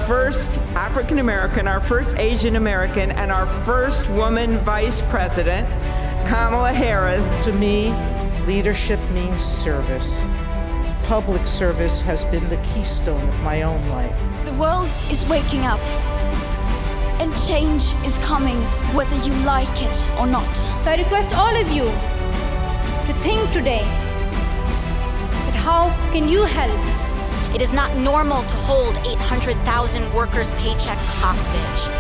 first African American, our first Asian American, and our first woman vice president, Kamala Harris. To me, leadership means service. Public service has been the keystone of my own life. The world is waking up, and change is coming whether you like it or not. So I request all of you to think today that how can you help? It is not normal to hold 800,000 workers' paychecks hostage.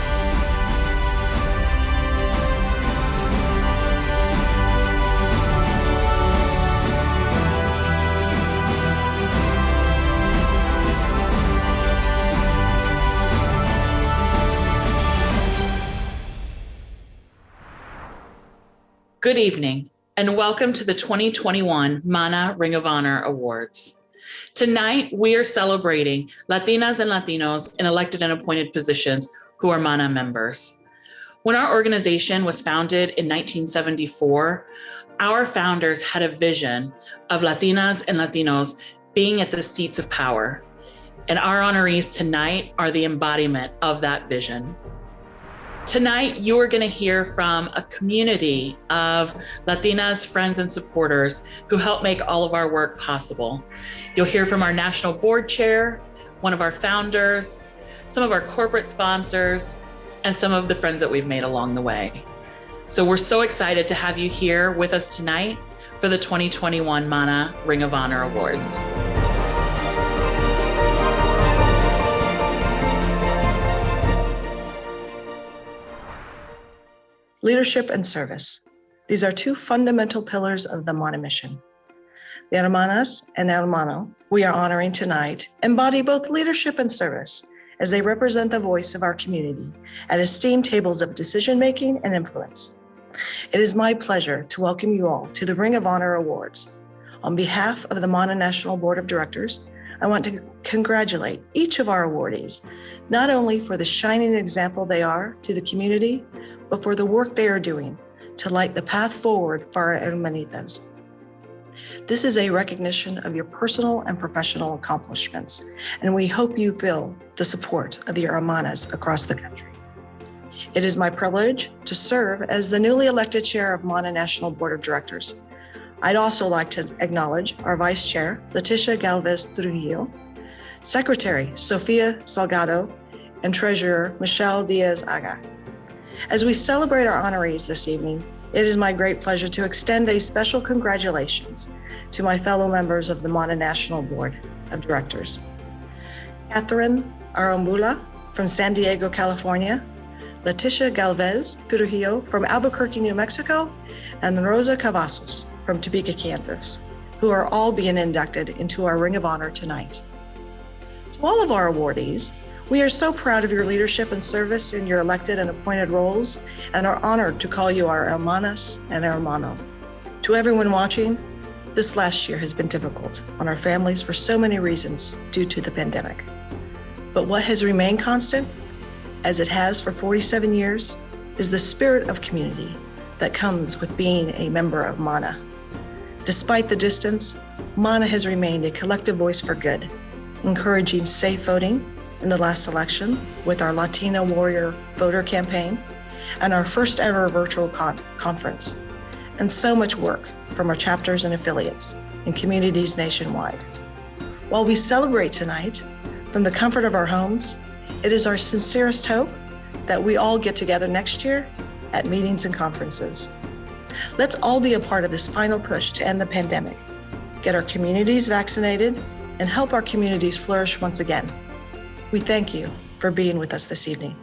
Good evening, and welcome to the 2021 MANA Ring of Honor Awards. Tonight, we are celebrating Latinas and Latinos in elected and appointed positions who are MANA members. When our organization was founded in 1974, our founders had a vision of Latinas and Latinos being at the seats of power, and our honorees tonight are the embodiment of that vision. Tonight, you are going to hear from a community of Latinas, friends, and supporters who help make all of our work possible. You'll hear from our national board chair, one of our founders, some of our corporate sponsors, and some of the friends that we've made along the way. So we're so excited to have you here with us tonight for the 2021 MANA Ring of Honor Awards. Leadership and service. These are two fundamental pillars of the MANA mission. The Hermanas and Hermano we are honoring tonight embody both leadership and service as they represent the voice of our community at esteemed tables of decision-making and influence. It is my pleasure to welcome you all to the Ring of Honor Awards. On behalf of the MANA National Board of Directors, I want to congratulate each of our awardees, not only for the shining example they are to the community, but for the work they are doing to light the path forward for our hermanitas. This is a recognition of your personal and professional accomplishments, and we hope you feel the support of your hermanas across the country. It is my privilege to serve as the newly elected chair of MANA National Board of Directors. I'd also like to acknowledge our vice chair, Leticia Galvez Trujillo, secretary, Sofia Salgado, and treasurer, Michelle Diaz-Aga. As we celebrate our honorees this evening, it is my great pleasure to extend a special congratulations to my fellow members of the MANA National Board of Directors. Catherine Arambula from San Diego, California, Leticia Galvez Trujillo from Albuquerque, New Mexico, and Rosa Cavazos from Topeka, Kansas, who are all being inducted into our Ring of Honor tonight. To all of our awardees, we are so proud of your leadership and service in your elected and appointed roles and are honored to call you our Hermanas and Hermano. To everyone watching, this last year has been difficult on our families for so many reasons due to the pandemic. But what has remained constant, as it has for 47 years, is the spirit of community that comes with being a member of MANA. Despite the distance, MANA has remained a collective voice for good, encouraging safe voting in the last election with our Latina Warrior Voter campaign and our first ever virtual conference, and so much work from our chapters and affiliates in communities nationwide. While we celebrate tonight from the comfort of our homes, it is our sincerest hope that we all get together next year at meetings and conferences. Let's all be a part of this final push to end the pandemic, get our communities vaccinated, and help our communities flourish once again. We thank you for being with us this evening.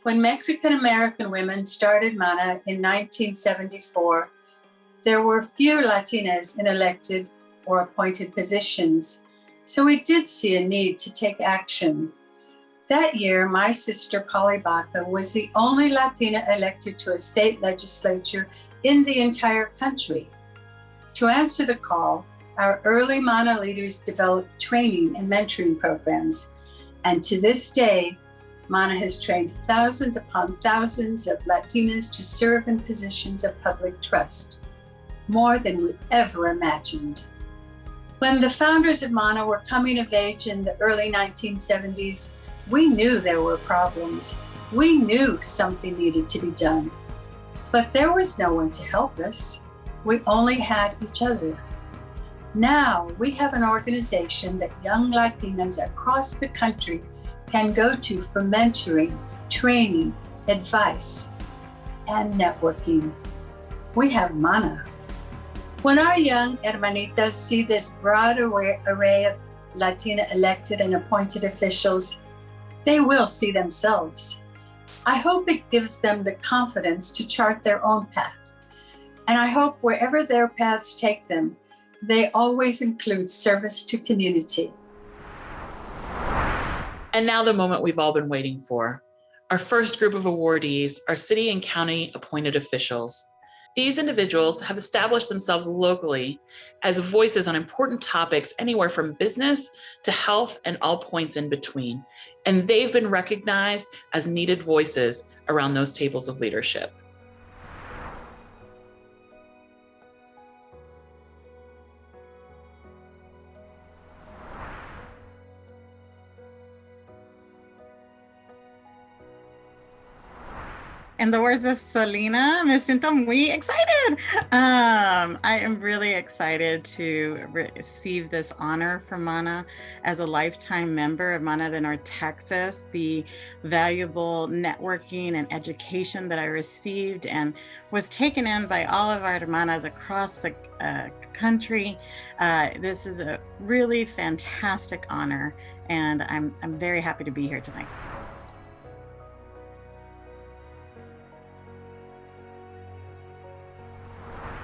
When Mexican-American women started MANA in 1974, there were few Latinas in elected or appointed positions, so we did see a need to take action. That year, my sister Polly Baca was the only Latina elected to a state legislature in the entire country. To answer the call, our early MANA leaders developed training and mentoring programs, and to this day, MANA has trained thousands upon thousands of Latinas to serve in positions of public trust. more than we ever imagined. When the founders of MANA were coming of age in the early 1970s, we knew there were problems. We knew something needed to be done. But there was no one to help us. We only had each other. Now we have an organization that young Latinas across the country can go to for mentoring, training, advice, and networking. We have MANA. When our young hermanitas see this broad array of Latina elected and appointed officials, they will see themselves. I hope it gives them the confidence to chart their own path. And I hope wherever their paths take them, they always include service to community. And now the moment we've all been waiting for. Our first group of awardees are city and county appointed officials. These individuals have established themselves locally as voices on important topics anywhere from business to health and all points in between. And they've been recognized as needed voices around those tables of leadership. In the words of Selena, me siento muy excited. I am really excited to receive this honor from MANA as a lifetime member of MANA de North Texas. The valuable networking and education that I received and was taken in by all of our hermanas across the country. This is a really fantastic honor, and I'm very happy to be here tonight.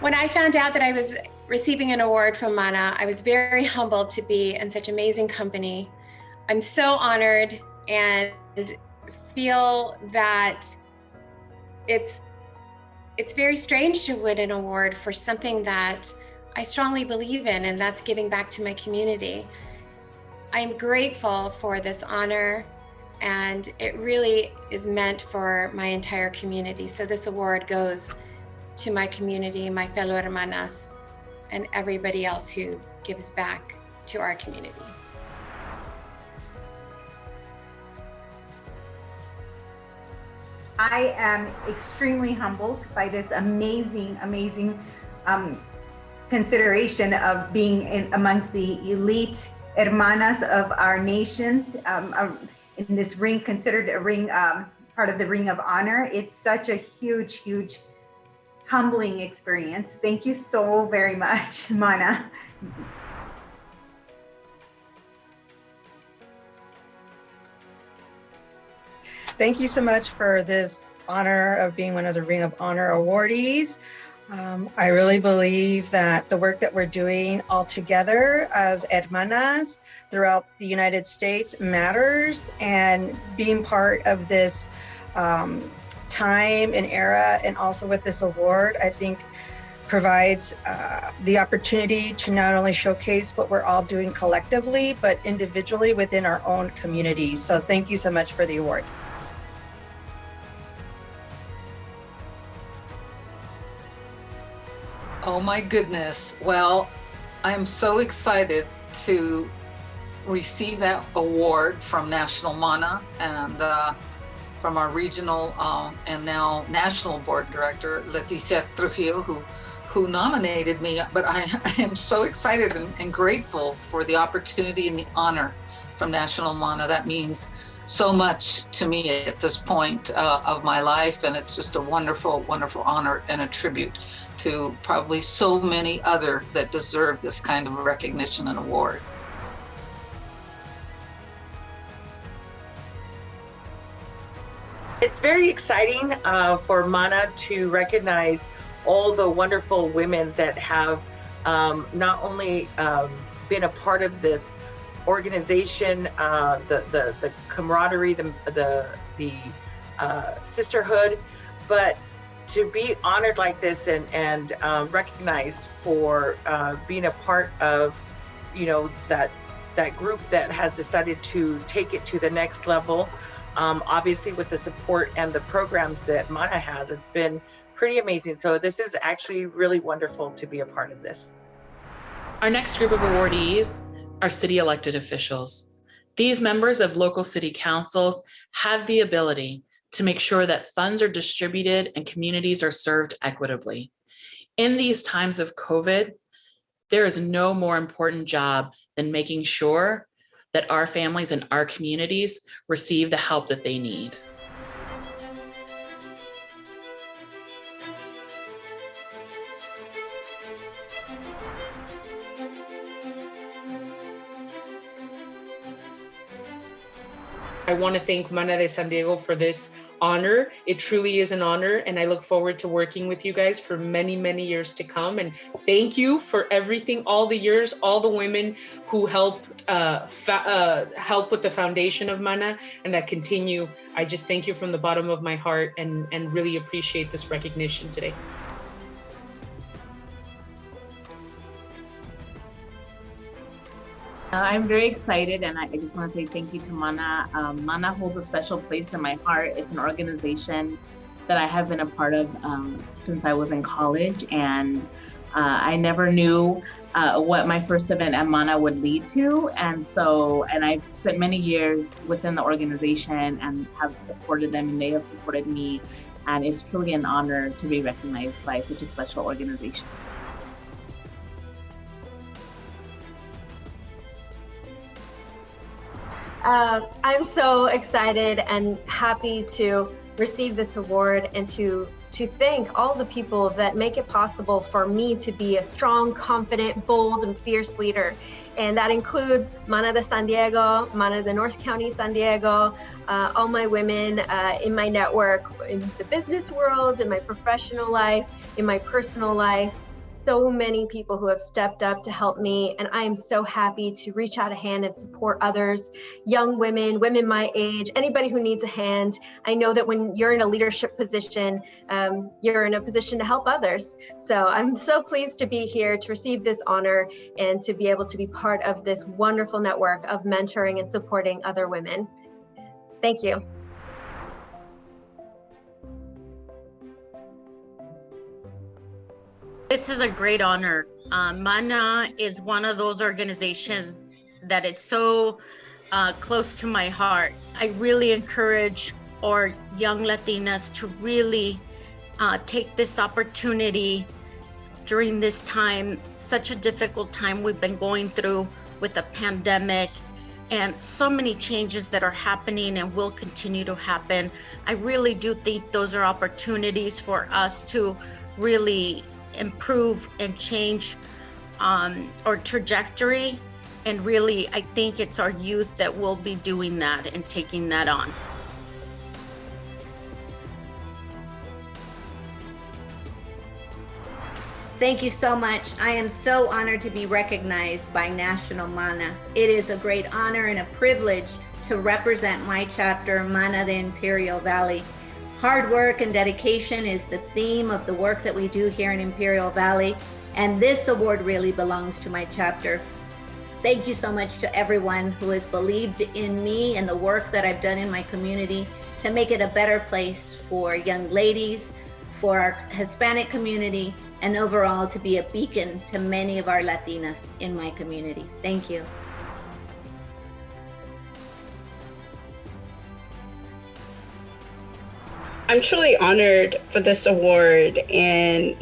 When I found out that I was receiving an award from MANA, I was very humbled to be in such amazing company. I'm so honored and feel that it's very strange to win an award for something that I strongly believe in, and that's giving back to my community. I'm grateful for this honor, and it really is meant for my entire community. So this award goes to my community, my fellow hermanas, and everybody else who gives back to our community. I am extremely humbled by this amazing consideration of being amongst the elite hermanas of our nation, in this ring, considered a ring, part of the Ring of Honor. It's such a huge humbling experience. Thank you so very much, MANA. Thank you so much for this honor of being one of the Ring of Honor awardees. I really believe that the work that we're doing all together as hermanas throughout the United States matters, and being part of this time and era, and also with this award, I think provides the opportunity to not only showcase what we're all doing collectively, but individually within our own communities. So thank you so much for the award. Oh my goodness. Well, I'm so excited to receive that award from National MANA and from our regional and now national board director, Leticia Trujillo, who nominated me. But I am so excited and grateful for the opportunity and the honor from National MANA. That means so much to me at this point of my life, and it's just a wonderful, wonderful honor and a tribute to probably so many other that deserve this kind of recognition and award. It's very exciting for MANA to recognize all the wonderful women that have not only been a part of this organization, the camaraderie, the sisterhood, but to be honored like this and recognized for being a part of, that group that has decided to take it to the next level. Obviously, with the support and the programs that MANA has, it's been pretty amazing. So this is actually really wonderful to be a part of this. Our next group of awardees are city elected officials. These members of local city councils have the ability to make sure that funds are distributed and communities are served equitably. In these times of COVID, there is no more important job than making sure that our families and our communities receive the help that they need. I want to thank Mana de San Diego for this honor. It truly is an honor, and I look forward to working with you guys for many, many years to come. And thank you for everything, all the years, all the women who helped help with the foundation of Mana and that continue. I just thank you from the bottom of my heart and really appreciate this recognition today. I'm very excited, and I just want to say thank you to Mana. Mana holds a special place in my heart. It's an organization that I have been a part of since I was in college, and I never knew what my first event at Mana would lead to. And I've spent many years within the organization and have supported them, and they have supported me. And it's truly an honor to be recognized by such a special organization. I'm so excited and happy to receive this award and to thank all the people that make it possible for me to be a strong, confident, bold, and fierce leader. And that includes Mana de San Diego, Mana de North County San Diego, all my women in my network, in the business world, in my professional life, in my personal life. So many people who have stepped up to help me, and I am so happy to reach out a hand and support others, young women, women my age, anybody who needs a hand. I know that when you're in a leadership position, you're in a position to help others. So I'm so pleased to be here to receive this honor and to be able to be part of this wonderful network of mentoring and supporting other women. Thank you. This is a great honor. Mana is one of those organizations that it's so close to my heart. I really encourage our young Latinas to really take this opportunity during this time, such a difficult time we've been going through with the pandemic and so many changes that are happening and will continue to happen. I really do think those are opportunities for us to really improve and change our trajectory. And really, I think it's our youth that will be doing that and taking that on. Thank you so much. I am so honored to be recognized by National Mana. It is a great honor and a privilege to represent my chapter, Mana de Imperial Valley. Hard work and dedication is the theme of the work that we do here in Imperial Valley, and this award really belongs to my chapter. Thank you so much to everyone who has believed in me and the work that I've done in my community to make it a better place for young ladies, for our Hispanic community, and overall to be a beacon to many of our Latinas in my community. Thank you. I'm truly honored for this award, and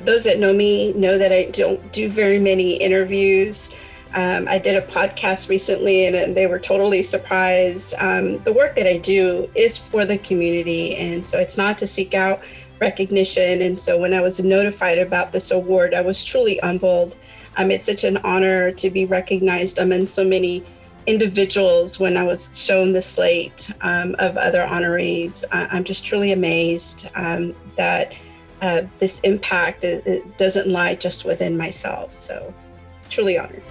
those that know me know that I don't do very many interviews. I did a podcast recently, and they were totally surprised. The work that I do is for the community, and so it's not to seek out recognition. And so when I was notified about this award, I was truly humbled. It's such an honor to be recognized among so many individuals. When I was shown the slate of other honorees, I'm just truly amazed that this impact it doesn't lie just within myself. So truly honored.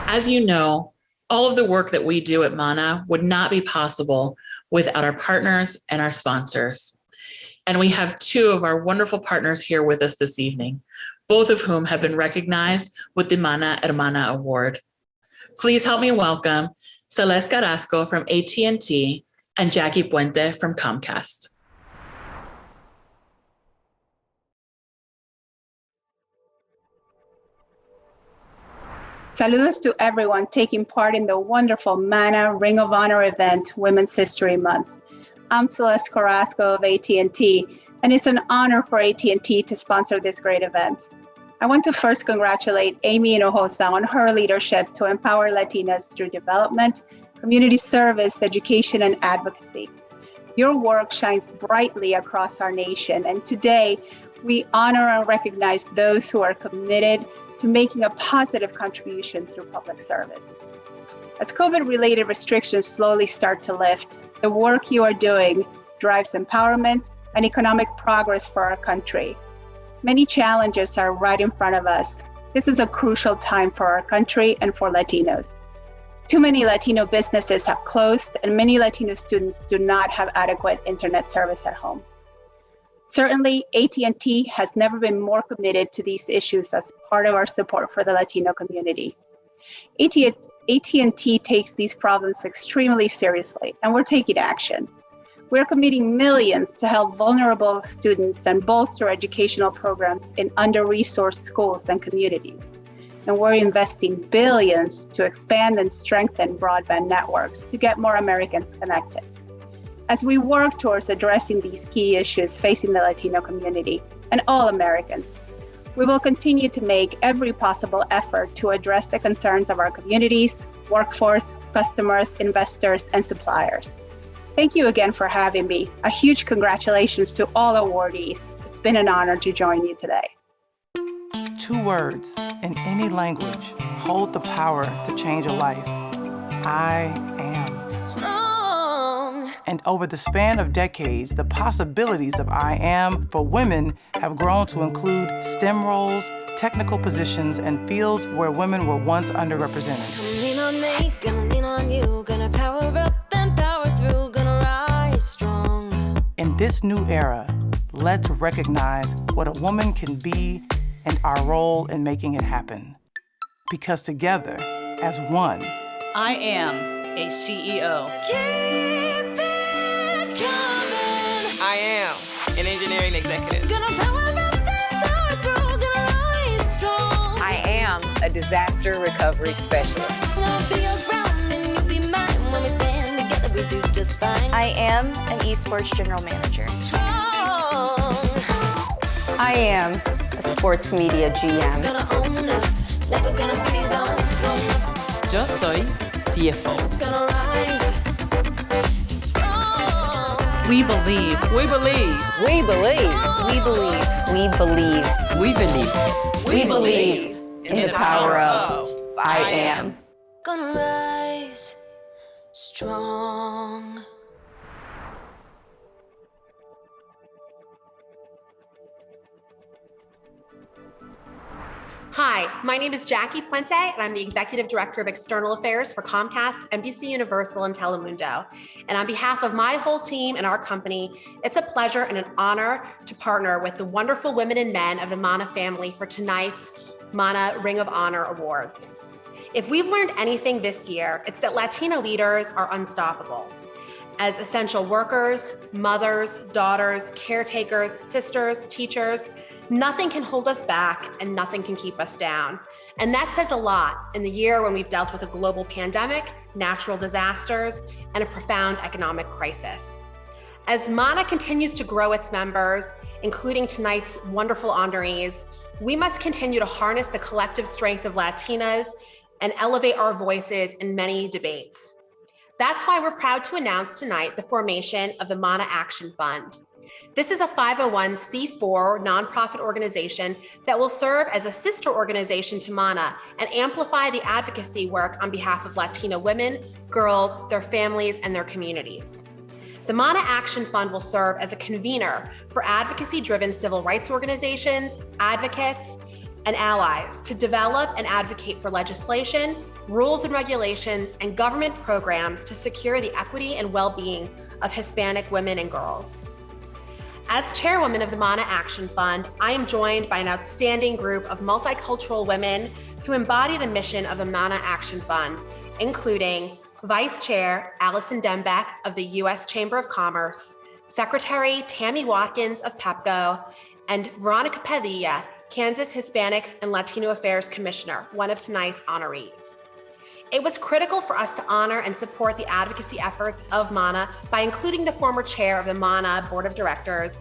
As you know, all of the work that we do at Mana would not be possible without our partners and our sponsors. And we have two of our wonderful partners here with us this evening, both of whom have been recognized with the Mana Hermana Award. Please help me welcome Celeste Carrasco from AT&T and Jackie Puente from Comcast. Saludos to everyone taking part in the wonderful MANA Ring of Honor event, Women's History Month. I'm Celeste Carrasco of AT&T, and it's an honor for AT&T to sponsor this great event. I want to first congratulate Amy Hinojosa on her leadership to empower Latinas through development, community service, education, and advocacy. Your work shines brightly across our nation, and today we honor and recognize those who are committed to making a positive contribution through public service. As COVID-related restrictions slowly start to lift, the work you are doing drives empowerment and economic progress for our country. Many challenges are right in front of us. This is a crucial time for our country and for Latinos. Too many Latino businesses have closed, and many Latino students do not have adequate internet service at home. Certainly, AT&T has never been more committed to these issues as part of our support for the Latino community. AT&T takes these problems extremely seriously, and we're taking action. We're committing millions to help vulnerable students and bolster educational programs in under-resourced schools and communities. And we're investing billions to expand and strengthen broadband networks to get more Americans connected. As we work towards addressing these key issues facing the Latino community and all Americans, we will continue to make every possible effort to address the concerns of our communities, workforce, customers, investors, and suppliers. Thank you again for having me. A huge congratulations to all awardees. It's been an honor to join you today. 2 words in any language hold the power to change a life. I am. And over the span of decades, the possibilities of I am for women have grown to include STEM roles, technical positions, and fields where women were once underrepresented. Gonna lean on me, gonna lean on you, gonna power up and power through, gonna rise strong. In this new era, let's recognize what a woman can be and our role in making it happen. Because together, as one, I am a CEO. Keep it coming. I am an engineering executive. Gonna power up and power through, gonna rise strong. I am a disaster recovery specialist. Gonna be around and you be mine. When we stand together, we do just fine. I am an esports general manager. Strong. I am a sports media GM. Gonna own up, never gonna seize on strong. Yo soy CFO. Gonna rise strong. We believe. We believe. We believe. We believe. We believe. We believe. We believe in the power of I am. Gonna rise strong. Hi, my name is Jackie Puente, and I'm the Executive Director of External Affairs for Comcast, NBC Universal, and Telemundo. And on behalf of my whole team and our company, it's a pleasure and an honor to partner with the wonderful women and men of the MANA family for tonight's MANA Ring of Honor Awards. If we've learned anything this year, it's that Latina leaders are unstoppable. As essential workers, mothers, daughters, caretakers, sisters, teachers, nothing can hold us back and nothing can keep us down. And that says a lot in the year when we've dealt with a global pandemic, natural disasters, and a profound economic crisis. As MANA continues to grow its members, including tonight's wonderful honorees, we must continue to harness the collective strength of Latinas and elevate our voices in many debates. That's why we're proud to announce tonight the formation of the MANA Action Fund. This is a 501c4 nonprofit organization that will serve as a sister organization to MANA and amplify the advocacy work on behalf of Latina women, girls, their families, and their communities. The MANA Action Fund will serve as a convener for advocacy-driven civil rights organizations, advocates, and allies to develop and advocate for legislation, rules and regulations, and government programs to secure the equity and well-being of Hispanic women and girls. As chairwoman of the MANA Action Fund, I am joined by an outstanding group of multicultural women who embody the mission of the MANA Action Fund, including Vice Chair Allison Dembeck of the U.S. Chamber of Commerce, Secretary Tammy Watkins of PEPCO, and Veronica Padilla, Kansas Hispanic and Latino Affairs Commissioner, one of tonight's honorees. It was critical for us to honor and support the advocacy efforts of MANA by including the former chair of the MANA Board of Directors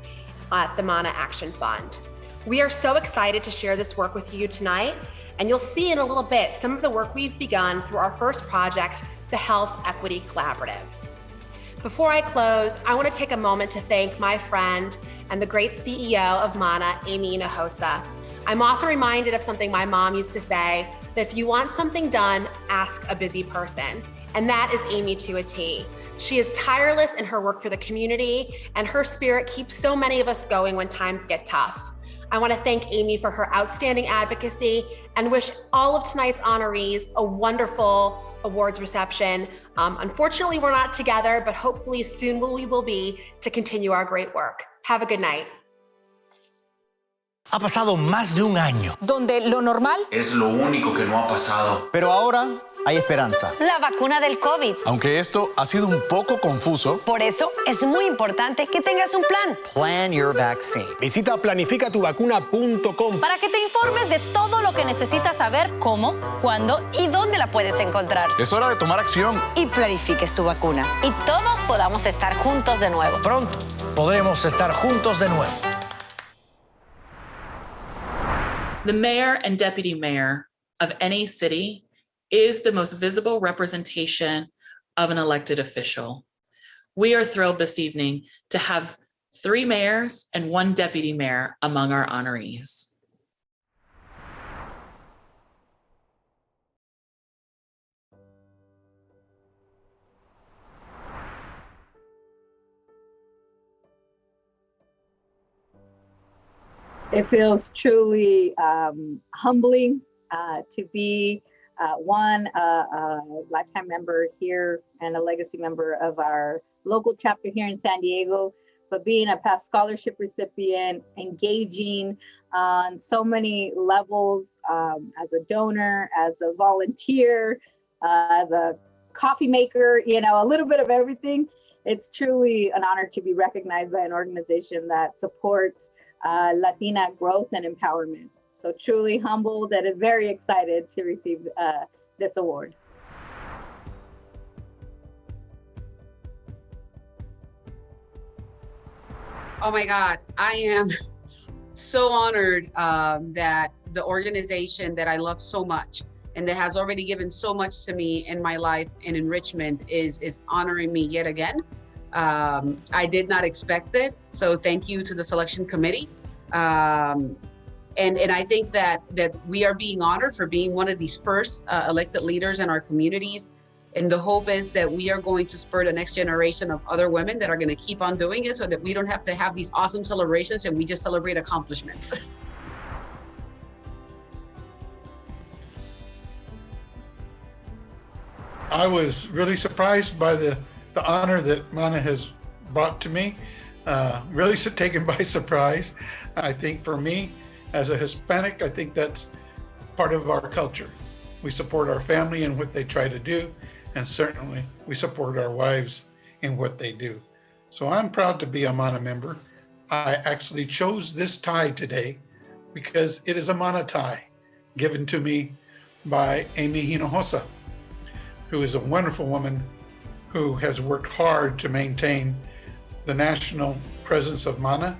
at the MANA Action Fund. We are so excited to share this work with you tonight, and you'll see in a little bit some of the work we've begun through our first project, the Health Equity Collaborative. Before I close, I want to take a moment to thank my friend and the great CEO of MANA, Amy Hinojosa. I'm often reminded of something my mom used to say, that if you want something done, ask a busy person. And that is Amy to a T. She is tireless in her work for the community, and her spirit keeps so many of us going when times get tough. I want to thank Amy for her outstanding advocacy and wish all of tonight's honorees a wonderful awards reception. Unfortunately, we're not together, but hopefully soon we will be to continue our great work. Have a good night. Ha pasado más de un año. Donde lo normal Es lo único que no ha pasado. Pero ahora hay esperanza. la vacuna del COVID. Aunque esto ha sido un poco confuso. Por eso es muy importante que tengas un plan. Plan your vaccine. Visita planificatuvacuna.com Para que te informes de todo lo que necesitas saber, cómo, cuándo y dónde la puedes encontrar. Es hora de tomar acción. Y planifiques tu vacuna. Y todos podamos estar juntos de nuevo. Pronto podremos estar juntos de nuevo. The mayor and deputy mayor of any city is the most visible representation of an elected official. We are thrilled this evening to have 3 mayors and 1 deputy mayor among our honorees. It feels truly humbling to be one, a lifetime member here and a legacy member of our local chapter here in San Diego, but being a past scholarship recipient, engaging on so many levels as a donor, as a volunteer, as a coffee maker, you know, a little bit of everything. It's truly an honor to be recognized by an organization that supports Latina growth and empowerment. So truly humbled and very excited to receive this award. Oh my God, I am so honored that the organization that I love so much and that has already given so much to me in my life and enrichment is honoring me yet again. I did not expect it, so thank you to the selection committee. And I think that we are being honored for being one of these first elected leaders in our communities. And the hope is that we are going to spur the next generation of other women that are going to keep on doing it so that we don't have to have these awesome celebrations and we just celebrate accomplishments. I was really surprised by the honor that MANA has brought to me, really taken by surprise. I think for me, as a Hispanic, I think that's part of our culture. We support our family in what they try to do, and certainly we support our wives in what they do. So I'm proud to be a MANA member. I actually chose this tie today because it is a MANA tie given to me by Amy Hinojosa, who is a wonderful woman who has worked hard to maintain the national presence of MANA.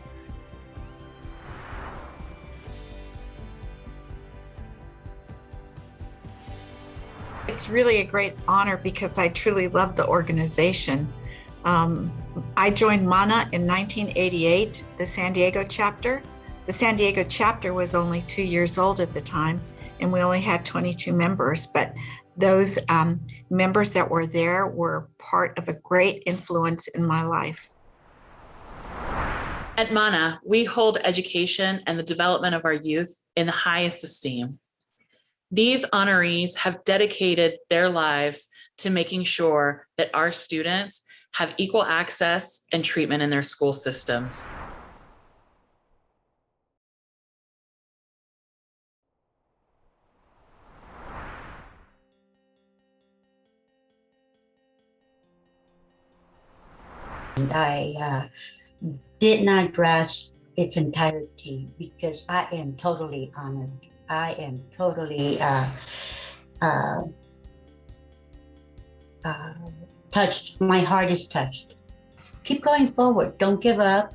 It's really a great honor because I truly love the organization. I joined MANA in 1988, the San Diego chapter. The San Diego chapter was only 2 years old at the time, and we only had 22 members, but those members that were there were part of a great influence in my life. At MANA, we hold education and the development of our youth in the highest esteem. These honorees have dedicated their lives to making sure that our students have equal access and treatment in their school systems. I did not grasp its entirety, because I am totally honored. I am totally touched. My heart is touched. Keep going forward. Don't give up.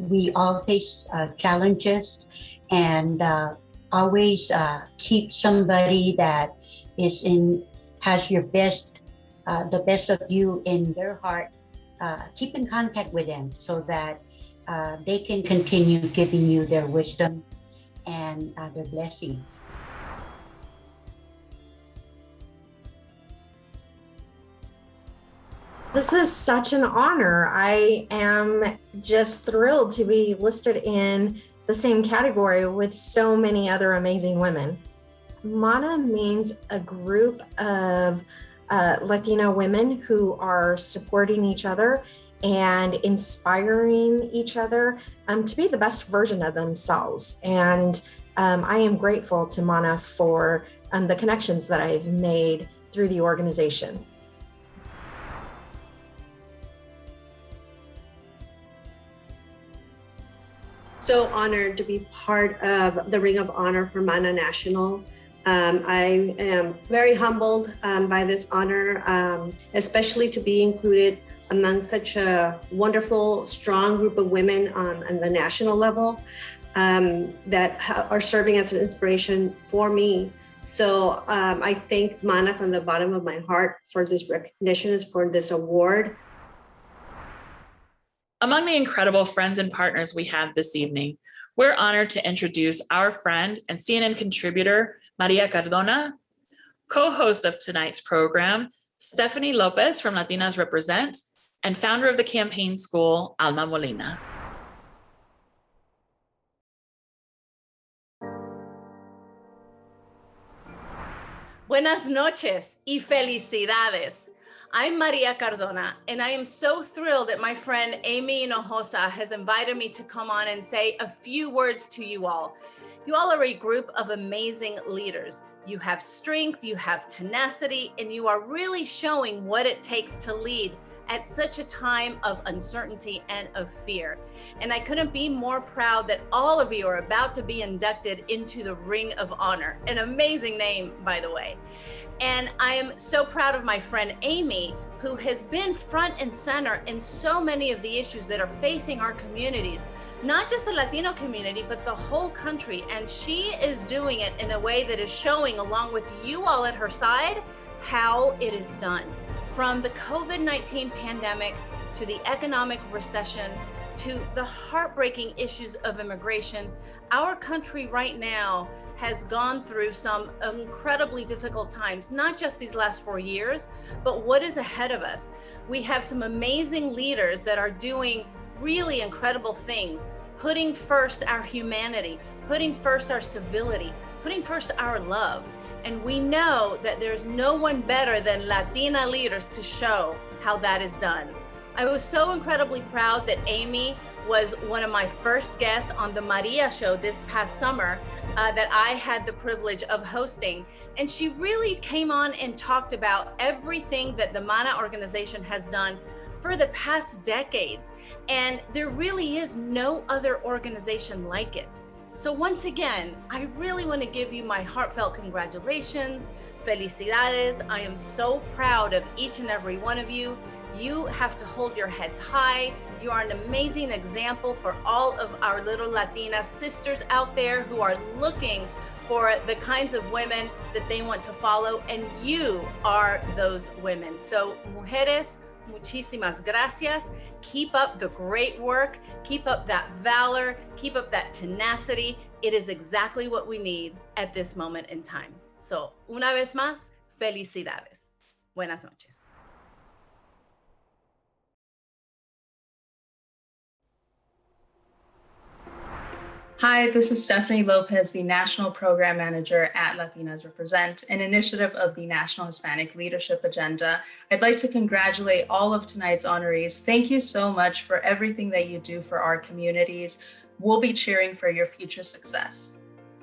We all face challenges, and always keep somebody that has your best, the best of you in their heart. Keep in contact with them so that they can continue giving you their wisdom and their blessings. This is such an honor. I am just thrilled to be listed in the same category with so many other amazing women. Hermana means a group of Latina women who are supporting each other and inspiring each other to be the best version of themselves. And I am grateful to Mana for the connections that I've made through the organization. So honored to be part of the Ring of Honor for Mana National. I am very humbled by this honor, especially to be included among such a wonderful, strong group of women on the national level that are serving as an inspiration for me. So I thank Mana from the bottom of my heart for this recognition, for this award. Among the incredible friends and partners we have this evening, we're honored to introduce our friend and CNN contributor, Maria Cardona, co-host of tonight's program, Stephanie Lopez from Latinas Represent, and founder of the campaign school, Alma Molina. Buenas noches y felicidades. I'm Maria Cardona, and I am so thrilled that my friend Amy Hinojosa has invited me to come on and say a few words to you all. You all are a group of amazing leaders. You have strength, you have tenacity, and you are really showing what it takes to lead at such a time of uncertainty and of fear. And I couldn't be more proud that all of you are about to be inducted into the Ring of Honor, an amazing name, by the way. And I am so proud of my friend Amy, who has been front and center in so many of the issues that are facing our communities, not just the Latino community, but the whole country. And she is doing it in a way that is showing, along with you all at her side, how it is done. From the COVID-19 pandemic to the economic recession, to the heartbreaking issues of immigration, our country right now has gone through some incredibly difficult times, not just these last 4 years, but what is ahead of us. We have some amazing leaders that are doing really incredible things, putting first our humanity, putting first our civility, putting first our love. And we know that there's no one better than Latina leaders to show how that is done. I was so incredibly proud that Amy was one of my first guests on the Maria show this past summer that I had the privilege of hosting. And she really came on and talked about everything that the Mana organization has done for the past decades. And there really is no other organization like it. So once again, I really want to give you my heartfelt congratulations, felicidades. I am so proud of each and every one of you. You have to hold your heads high. You are an amazing example for all of our little Latina sisters out there who are looking for the kinds of women that they want to follow, and you are those women. So mujeres, muchísimas gracias. Keep up the great work. Keep up that valor. Keep up that tenacity. It is exactly what we need at this moment in time. So, una vez más, felicidades. Buenas noches. Hi, this is Stephanie Lopez, the National Program Manager at Latinas Represent, an initiative of the National Hispanic Leadership Agenda. I'd like to congratulate all of tonight's honorees. Thank you so much for everything that you do for our communities. We'll be cheering for your future success.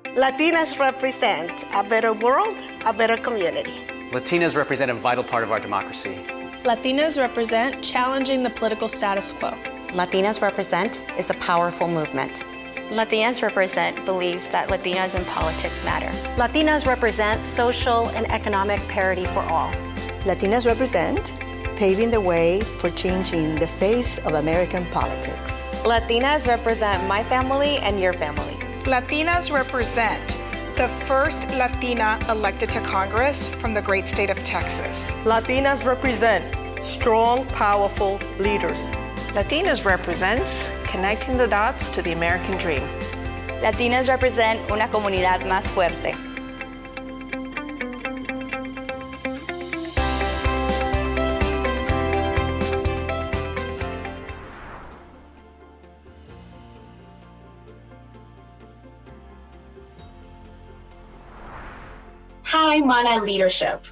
Latinas represent a better world, a better community. Latinas represent a vital part of our democracy. Latinas represent challenging the political status quo. Latinas Represent is a powerful movement. Latinas Represent believes that Latinas in politics matter. Latinas represent social and economic parity for all. Latinas Represent, paving the way for changing the face of American politics. Latinas represent my family and your family. Latinas represent the first Latina elected to Congress from the great state of Texas. Latinas represent strong, powerful leaders. Latinas represents connecting the dots to the American dream. Latinas represent una comunidad más fuerte. Hi, Mana Leadership.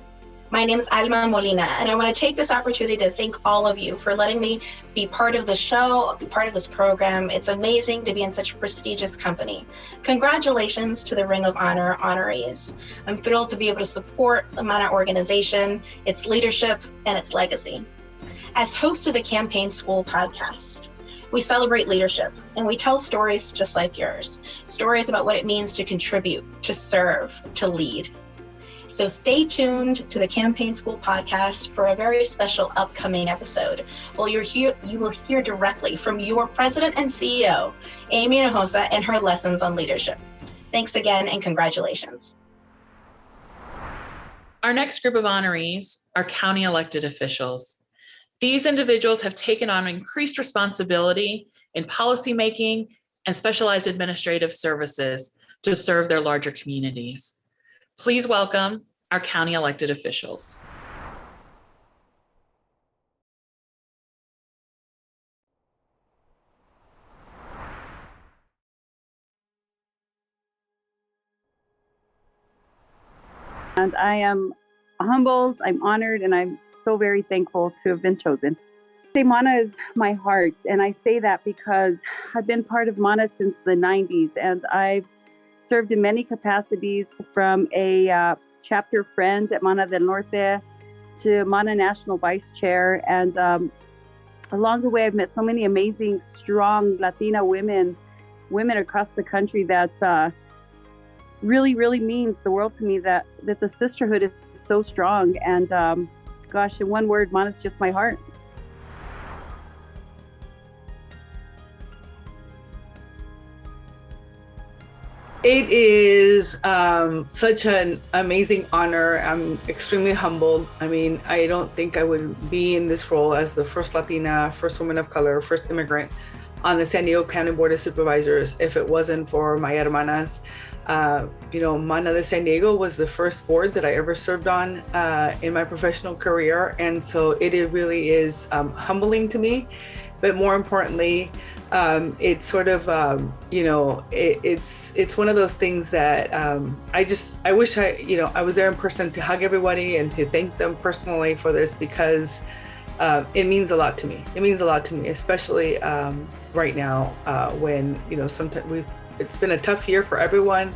My name is Alma Molina, and I want to take this opportunity to thank all of you for letting me be part of the show, be part of this program. It's amazing to be in such a prestigious company. Congratulations to the Ring of Honor honorees. I'm thrilled to be able to support the Mana organization, its leadership, and its legacy. As host of the Campaign School podcast, we celebrate leadership, and we tell stories just like yours. Stories about what it means to contribute, to serve, to lead. So stay tuned to the Campaign School podcast for a very special upcoming episode. Well, you will hear directly from your president and CEO, Amy Hinojosa, and her lessons on leadership. Thanks again, and congratulations. Our next group of honorees are county elected officials. These individuals have taken on increased responsibility in policymaking and specialized administrative services to serve their larger communities. Please welcome our county elected officials. And I am humbled, I'm honored, and I'm so very thankful to have been chosen. Mana is my heart, and I say that because I've been part of Mana since the 90s, and I've served in many capacities, from a chapter friend at Mana del Norte to Mana National Vice Chair. And along the way, I've met so many amazing, strong Latina women across the country that really, really means the world to me, that the sisterhood is so strong. And gosh, in one word, Mana's just my heart. It is such an amazing honor. I'm extremely humbled. I mean, I don't think I would be in this role as the first Latina, first woman of color, first immigrant on the San Diego County Board of Supervisors if it wasn't for my hermanas. Mana de San Diego was the first board that I ever served on in my professional career. And so it really is humbling to me. But more importantly, it's sort of, it's one of those things that I wish I was there in person to hug everybody and to thank them personally for this, because it means a lot to me. It means a lot to me, especially right now when, sometimes it's been a tough year for everyone,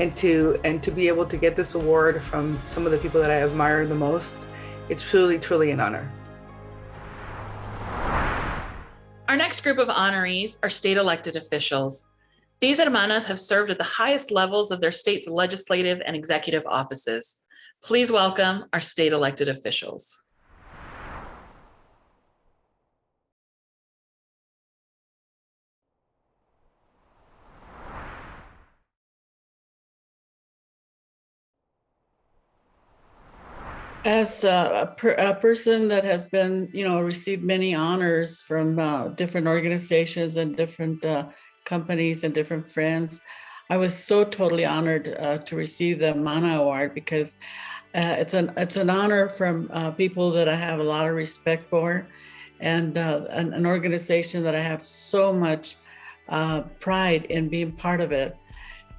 and to be able to get this award from some of the people that I admire the most, it's truly, truly an honor. Our next group of honorees are state elected officials. These hermanas have served at the highest levels of their state's legislative and executive offices. Please welcome our state elected officials. As a person that has been, received many honors from different organizations and different companies and different friends, I was so totally honored to receive the Mana Award, because it's an honor from people that I have a lot of respect for, and an organization that I have so much pride in being part of it.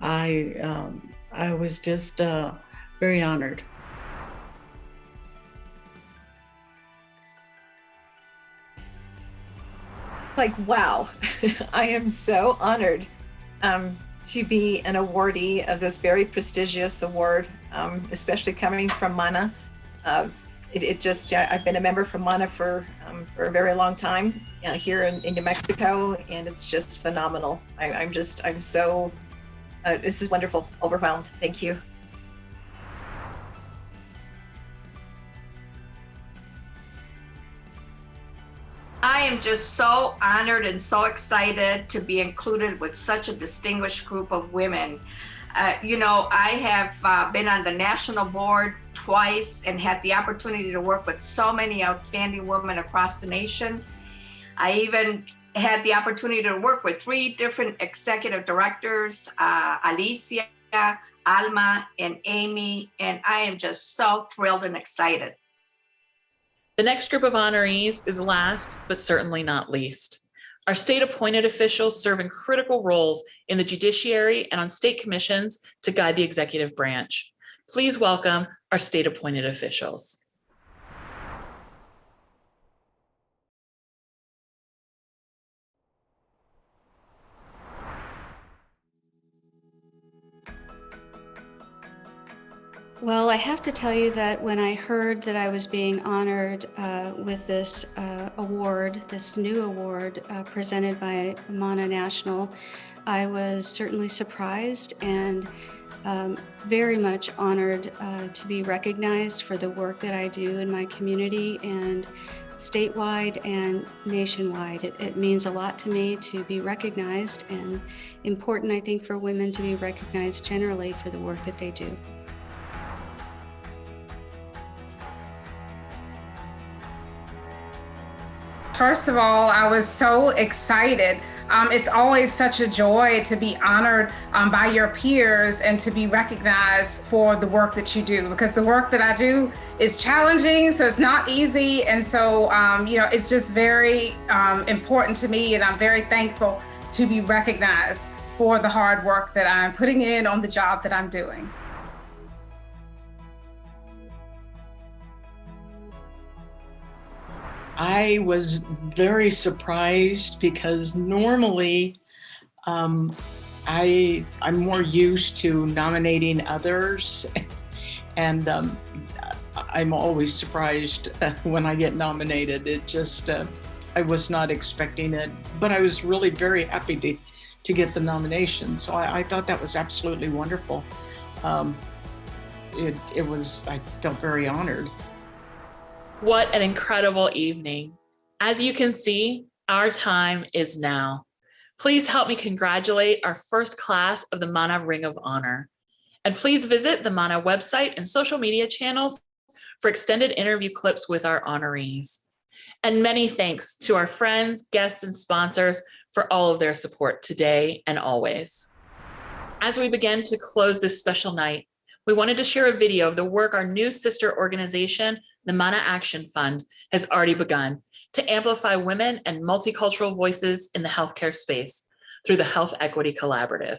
I was just very honored. Like, wow, I am so honored to be an awardee of this very prestigious award, especially coming from Mana. I've been a member from MANA for a very long time here in New Mexico, and it's just phenomenal. I'm so, this is wonderful, overwhelmed. Thank you. I am just so honored and so excited to be included with such a distinguished group of women. I have been on the national board twice and had the opportunity to work with so many outstanding women across the nation. I even had the opportunity to work with 3 different executive directors, Alicia, Alma, and Amy, and I am just so thrilled and excited. The next group of honorees is last, but certainly not least. Our state-appointed officials serve in critical roles in the judiciary and on state commissions to guide the executive branch. Please welcome our state-appointed officials. Well, I have to tell you that when I heard that I was being honored with this award, this new award presented by MANA National, I was certainly surprised and very much honored to be recognized for the work that I do in my community and statewide and nationwide. It means a lot to me to be recognized, and important, I think, for women to be recognized generally for the work that they do. First of all, I was so excited. It's always such a joy to be honored by your peers and to be recognized for the work that you do, because the work that I do is challenging, so it's not easy. And so, it's just very important to me, and I'm very thankful to be recognized for the hard work that I'm putting in on the job that I'm doing. I was very surprised because normally I'm more used to nominating others, and I'm always surprised when I get nominated. It just, I was not expecting it, but I was really very happy to get the nomination. So I thought that was absolutely wonderful. I felt very honored. What an incredible evening. As you can see, our time is now. Please help me congratulate our first class of the MANA Ring of Honor. And please visit the MANA website and social media channels for extended interview clips with our honorees. And many thanks to our friends, guests, and sponsors for all of their support today and always. As we begin to close this special night, we wanted to share a video of the work our new sister organization, the MANA Action Fund, has already begun to amplify women and multicultural voices in the healthcare space through the Health Equity Collaborative.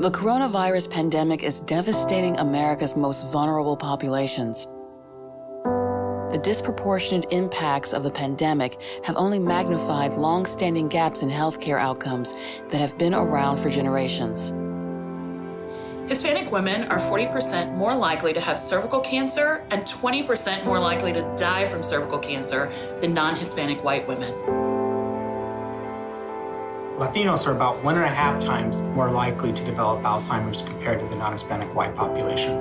The coronavirus pandemic is devastating America's most vulnerable populations. The disproportionate impacts of the pandemic have only magnified long-standing gaps in healthcare outcomes that have been around for generations. Hispanic women are 40% more likely to have cervical cancer and 20% more likely to die from cervical cancer than non-Hispanic white women. Latinos are about 1.5 times more likely to develop Alzheimer's compared to the non-Hispanic white population.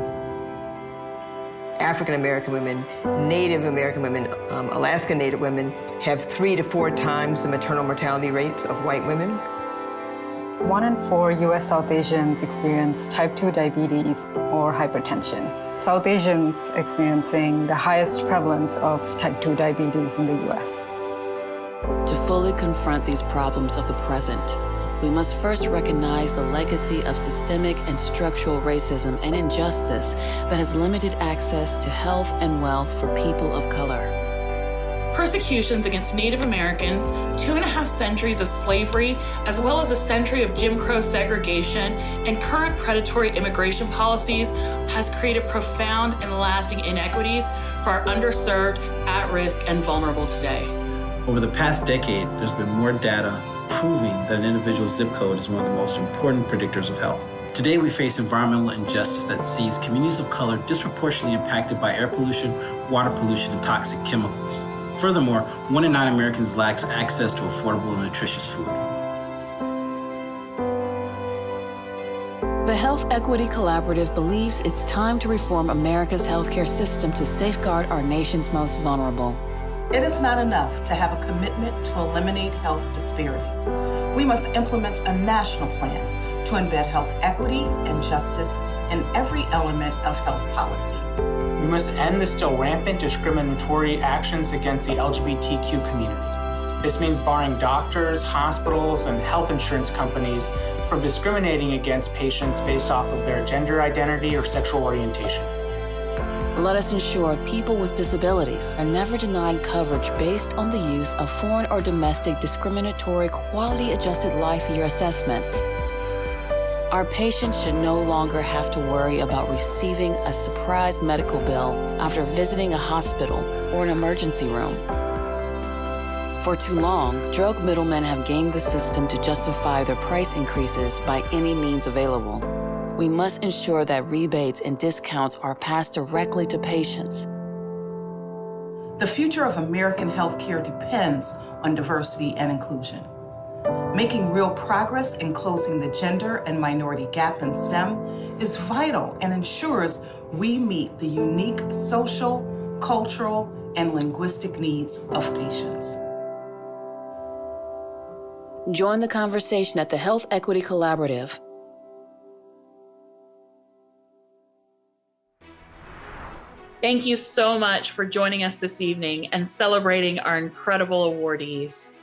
African American women, Native American women, Alaska Native women have 3 to 4 times the maternal mortality rates of white women. 1 in 4 U.S. South Asians experience type 2 diabetes or hypertension. South Asians experiencing the highest prevalence of type 2 diabetes in the U.S. To fully confront these problems of the present, we must first recognize the legacy of systemic and structural racism and injustice that has limited access to health and wealth for people of color. Persecutions against Native Americans, 2.5 centuries of slavery, as well as a century of Jim Crow segregation and current predatory immigration policies has created profound and lasting inequities for our underserved, at-risk, and vulnerable today. Over the past decade, there's been more data proving that an individual's zip code is one of the most important predictors of health. Today, we face environmental injustice that sees communities of color disproportionately impacted by air pollution, water pollution, and toxic chemicals. Furthermore, 1 in 9 Americans lacks access to affordable and nutritious food. The Health Equity Collaborative believes it's time to reform America's healthcare system to safeguard our nation's most vulnerable. It is not enough to have a commitment to eliminate health disparities. We must implement a national plan to embed health equity and justice in every element of health policy. We must end the still rampant discriminatory actions against the LGBTQ community. This means barring doctors, hospitals, and health insurance companies from discriminating against patients based off of their gender identity or sexual orientation. Let us ensure people with disabilities are never denied coverage based on the use of foreign or domestic discriminatory quality-adjusted life year assessments. Our patients should no longer have to worry about receiving a surprise medical bill after visiting a hospital or an emergency room. For too long, drug middlemen have gamed the system to justify their price increases by any means available. We must ensure that rebates and discounts are passed directly to patients. The future of American healthcare depends on diversity and inclusion. Making real progress in closing the gender and minority gap in STEM is vital and ensures we meet the unique social, cultural, and linguistic needs of patients. Join the conversation at the Health Equity Collaborative. Thank you so much for joining us this evening and celebrating our incredible awardees.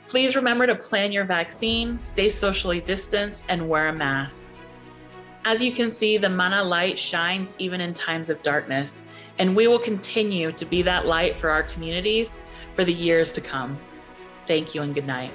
Please remember to plan your vaccine, stay socially distanced, and wear a mask. As you can see, the Mana light shines even in times of darkness, and we will continue to be that light for our communities for the years to come. Thank you and good night.